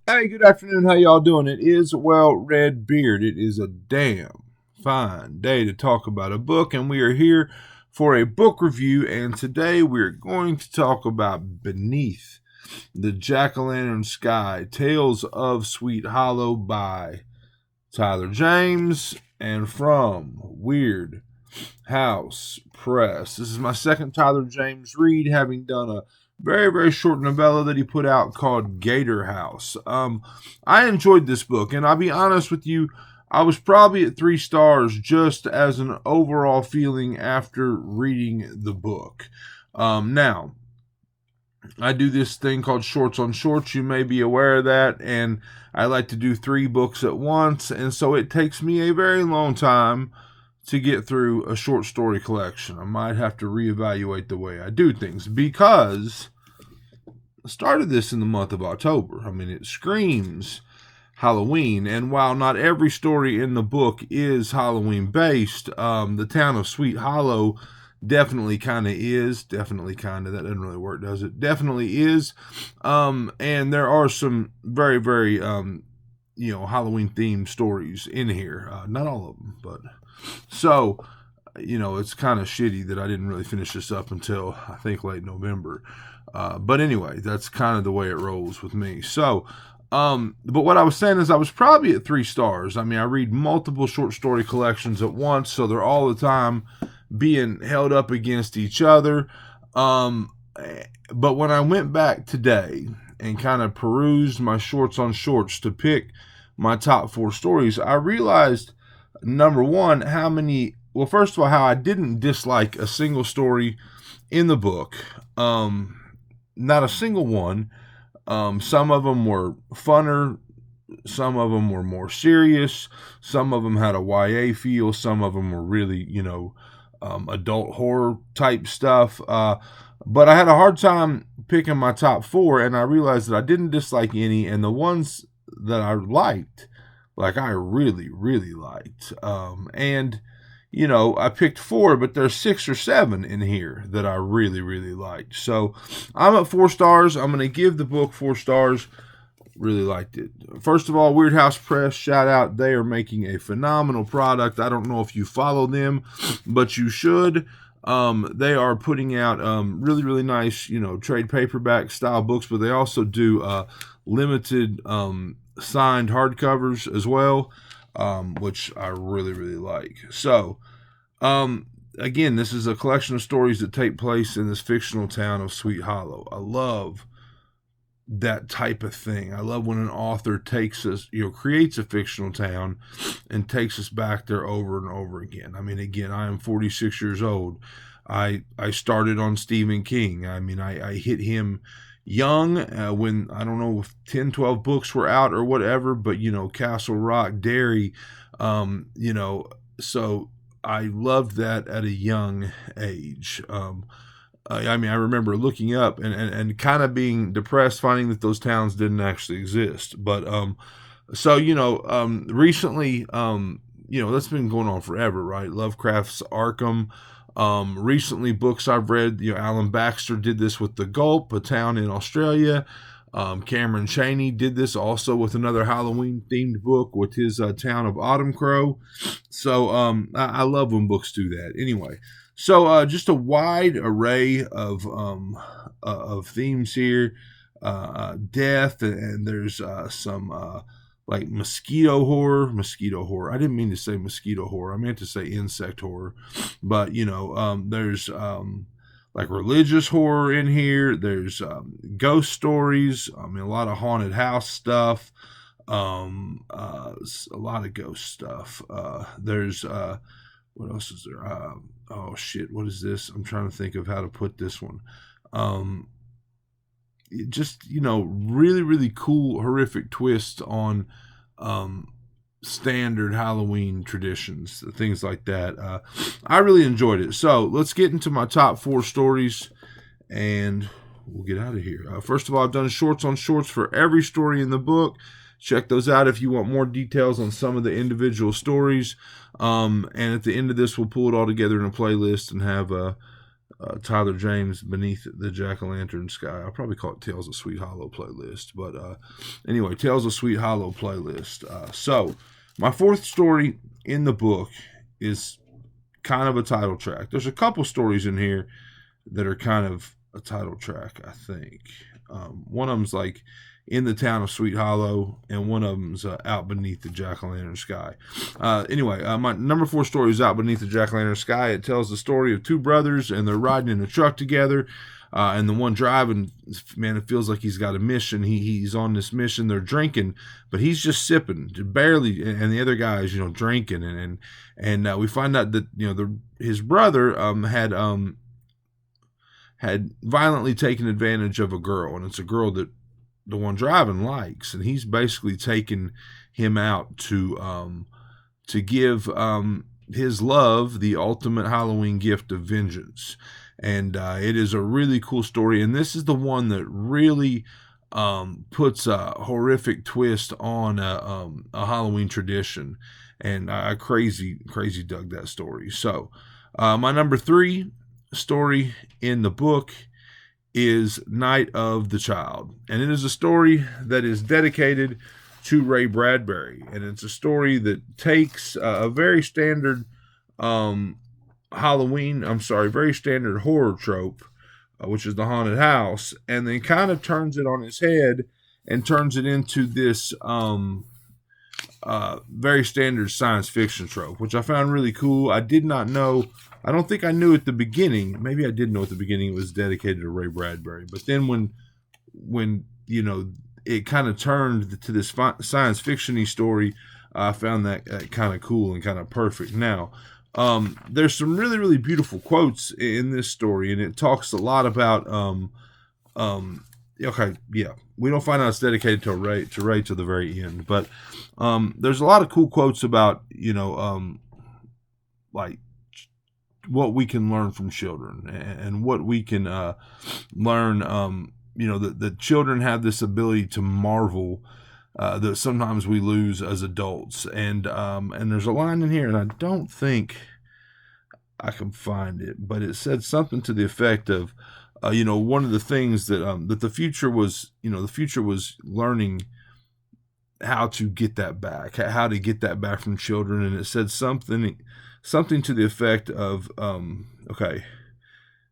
Hey, good afternoon. How y'all doing? It is Red Beard. It is a damn fine day to talk about a book, and we are here for a book review. And today we're going to talk about Beneath the Jack-o'-lantern Sky: Tales of Sweet Hollow by Tyler James and from Weird House Press. This is my second Tyler James read, having done a very short novella that he put out called Gator House. I enjoyed this book, and I'll be honest with you, I was probably at 3 stars just as an overall feeling after reading the book. Now, I do this thing called Shorts on Shorts. You may be aware of that, and I like to do 3 books at once, and so it takes me a very long time to get through a short story collection. I might have to reevaluate the way I do things because I started this in the month of October. I mean, it screams Halloween, and while not every story in the book is Halloween based, the town of Sweet Hollow definitely kind of is. Definitely kind of. That doesn't really work, does it? Definitely is. And there are some very Halloween themed stories in here. Not all of them, but so, it's kind of shitty that I didn't really finish this up until I think late November. But anyway, that's kind of the way it rolls with me. So, but what I was saying is I was probably at 3 stars. I mean, I read multiple short story collections at once, so they're all the time being held up against each other. But when I went back today and kind of perused my shorts on shorts to pick my top 4 stories, I realized, number one, first of all, how I didn't dislike a single story in the book. Not a single one. Some of them were funner. Some of them were more serious. Some of them had a YA feel. Some of them were really, adult horror type stuff. But I had a hard time picking my top 4, and I realized that I didn't dislike any, and the ones that I liked, I really liked. And I picked 4, but there's 6 or 7 in here that I really liked. So I'm at 4 stars. I'm going to give the book 4 stars. Really liked it. First of all, Weird House Press, shout out. They are making a phenomenal product. I don't know if you follow them, but you should. They are putting out really nice, trade paperback style books, but they also do limited signed hardcovers as well, which I really like. So, again, this is a collection of stories that take place in this fictional town of Sweet Hollow. I love that type of thing. I love when an author takes us, creates a fictional town and takes us back there over and over again. I mean, again, I am 46 years old. I started on Stephen King. I mean, I hit him young when, I don't know if 10, 12 books were out or whatever, but, Castle Rock, Derry, so I loved that at a young age. I mean, I remember looking up and kind of being depressed, finding that those towns didn't actually exist. But recently, that's been going on forever, right? Lovecraft's Arkham. Recently, books I've read, Alan Baxter did this with The Gulp, a town in Australia. Cameron Chaney did this also with another Halloween themed book with his town of Autumn Crow. So I love when books do that. Anyway, so just a wide array of themes here. Death, and there's some like mosquito horror. I didn't mean to say mosquito horror. I meant to say insect horror. But there's like religious horror in here. There's ghost stories. I mean, a lot of haunted house stuff. A lot of ghost stuff. There's what else is there? Oh shit, what is this? I'm trying to think of how to put this one. Just really cool horrific twist on standard Halloween traditions, things like that. I really enjoyed it. So let's get into my top 4 stories and we'll get out of here. First of all, I've done shorts on shorts for every story in the book. Check those out if you want more details on some of the individual stories. And at the end of this, we'll pull it all together in a playlist and have Tyler James, Beneath the Jack-o'-lantern Sky. I'll probably call it Tales of Sweet Hollow playlist. But anyway, Tales of Sweet Hollow playlist. So, my fourth story in the book is kind of a title track. There's a couple stories in here that are kind of a title track, I think. One of them's like In the Town of Sweet Hollow, and one of them's Out Beneath the Jack-o'-lantern Sky. Anyway, my number 4 story is Out Beneath the Jack-o'-lantern Sky. It tells the story of two brothers, and they're riding in a truck together. And the one driving, man, it feels like he's got a mission. He's on this mission. They're drinking, but he's just sipping, barely, and the other guy is, drinking. And we find out that his brother had violently taken advantage of a girl, and it's a girl that the one driving likes, and he's basically taken him out to give his love the ultimate Halloween gift of vengeance. And it is a really cool story, and this is the one that really puts a horrific twist on a Halloween tradition, and I crazy dug that story. So my number 3 story in the book is Night of the Child, and it is a story that is dedicated to Ray Bradbury, and it's a story that takes a very standard very standard horror trope, which is the haunted house, and then kind of turns it on its head and turns it into this very standard science fiction trope, which I found really cool. I did not know. I don't think I knew at the beginning. Maybe I did know at the beginning it was dedicated to Ray Bradbury. But then when it kind of turned to this science fiction-y story, I found that kind of cool and kind of perfect. Now, there's some really, really beautiful quotes in this story, and it talks a lot about we don't find out it's dedicated to Ray to the very end, but there's a lot of cool quotes about like what we can learn from children, and what we can learn. The children have this ability to marvel that sometimes we lose as adults, and there's a line in here, and I don't think I can find it, but it said something to the effect of, one of the things that the future was, the future was learning how to get that back, how to get that back from children, and it said something to the effect of,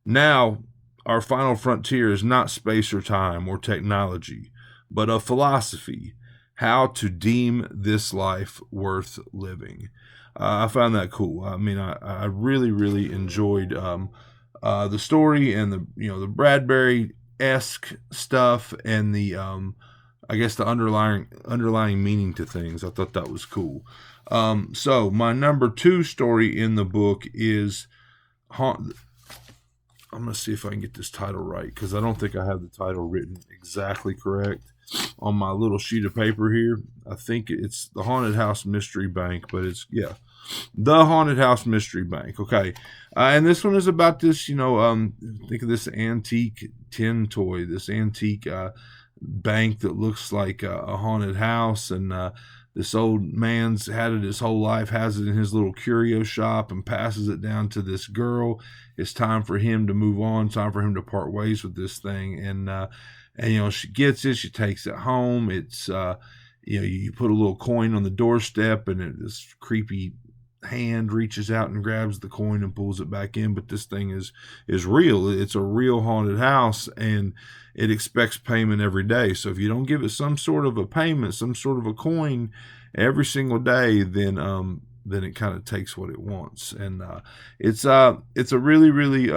now our final frontier is not space or time or technology, but a philosophy, how to deem this life worth living. I found that cool. I mean, I really, really enjoyed the story and the Bradbury-esque stuff, and the I guess the underlying meaning to things. I thought that was cool. So my number 2 story in the book is I'm going to see if I can get this title right, because I don't think I have the title written exactly correct on my little sheet of paper here. I think it's The Haunted House Mystery Bank, but it's, The Haunted House Mystery Bank. Okay. And this one is about this, think of this antique tin toy, this antique bank that looks like a haunted house, and this old man's had it his whole life, has it in his little curio shop, and passes it down to this girl. It's time for him to move on, time for him to part ways with this thing. And she gets it, she takes it home. It's, you put a little coin on the doorstep, and this creepy hand reaches out and grabs the coin and pulls it back in. But this thing is real. It's a real haunted house, and it expects payment every day. So if you don't give it some sort of a payment, some sort of a coin every single day, then it kind of takes what it wants. And it's a really, really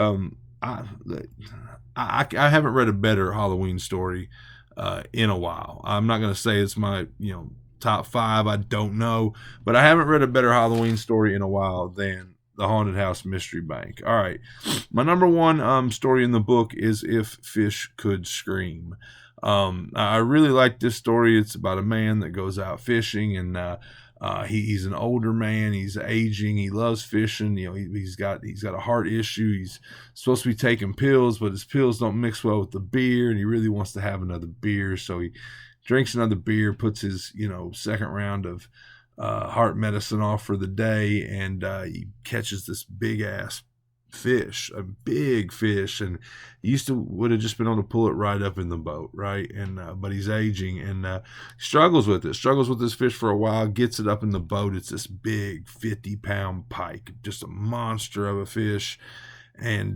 I haven't read a better Halloween story in a while. I'm not going to say it's my top 5. I don't know, but I haven't read a better Halloween story in a while than The Haunted House Mystery Bank. All right, my number 1 story in the book is If Fish Could Scream. I really like this story. It's about a man that goes out fishing, and he's an older man. He's aging. He loves fishing. He's got a heart issue. He's supposed to be taking pills, but his pills don't mix well with the beer, and he really wants to have another beer. So he drinks another beer, puts his second round of heart medicine off for the day, and he catches this big ass fish, a big fish, and he used to would have just been able to pull it right up in the boat, right? And but he's aging and struggles with it. Struggles with this fish for a while. Gets it up in the boat. It's this big 50-pound pike, just a monster of a fish, and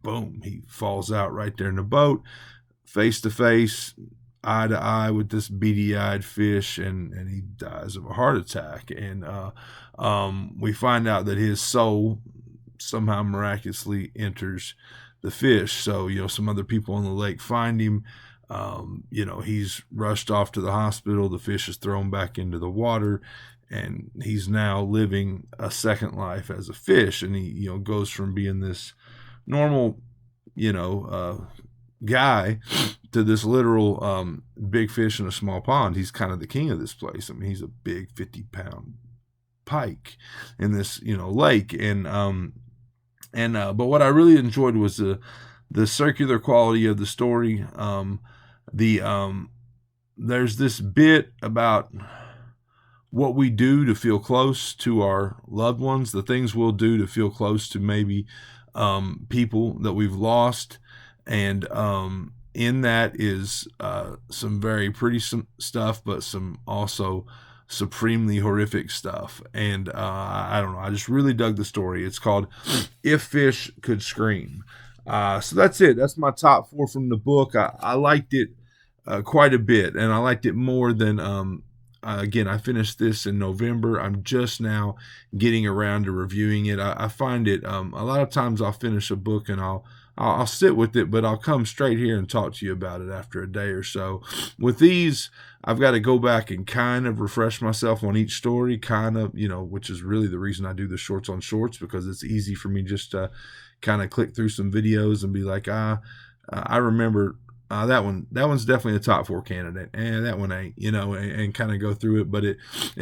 boom, he falls out right there in the boat, face to face, eye to eye with this beady-eyed fish, and he dies of a heart attack. And we find out that his soul somehow miraculously enters the fish. So, some other people on the lake find him. He's rushed off to the hospital. The fish is thrown back into the water, and he's now living a second life as a fish. And he, goes from being this normal, guy to this literal big fish in a small pond. He's kind of the king of this place. I mean, he's a big 50-pound pike in this, lake. But what I really enjoyed was the circular quality of the story. There's this bit about what we do to feel close to our loved ones, the things we'll do to feel close to maybe people that we've lost, and in that is some very pretty stuff, but some also supremely horrific stuff. And I don't know, I just really dug the story. It's called If Fish Could Scream. So that's it. That's my top 4 from the book. I liked it quite a bit, and I liked it more than again, I finished this in November. I'm just now getting around to reviewing it. I find it a lot of times I'll finish a book and I'll sit with it, but I'll come straight here and talk to you about it after a day or so. With these, I've got to go back and kind of refresh myself on each story, which is really the reason I do the shorts on shorts, because it's easy for me just to kind of click through some videos and be like, I remember that one's definitely a top 4 candidate, and that one ain't, and kind of go through it. But it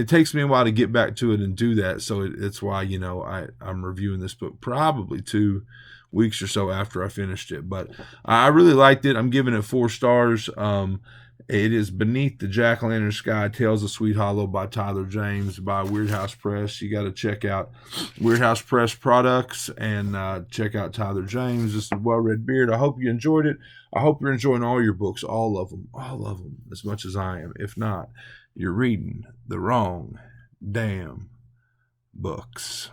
takes me a while to get back to it and do that. So it's why, I'm reviewing this book probably 2 weeks or so after I finished it. But I really liked it. I'm giving it 4 stars. It is Beneath the Jack-o'-lantern Sky, Tales of Sweet Hollow by Tylor James by Weird House Press. You got to check out Weird House Press products and check out Tylor James. This is Well-Read Beard. I hope you enjoyed it. I hope you're enjoying all your books, all of them, as much as I am. If not, you're reading the wrong damn books.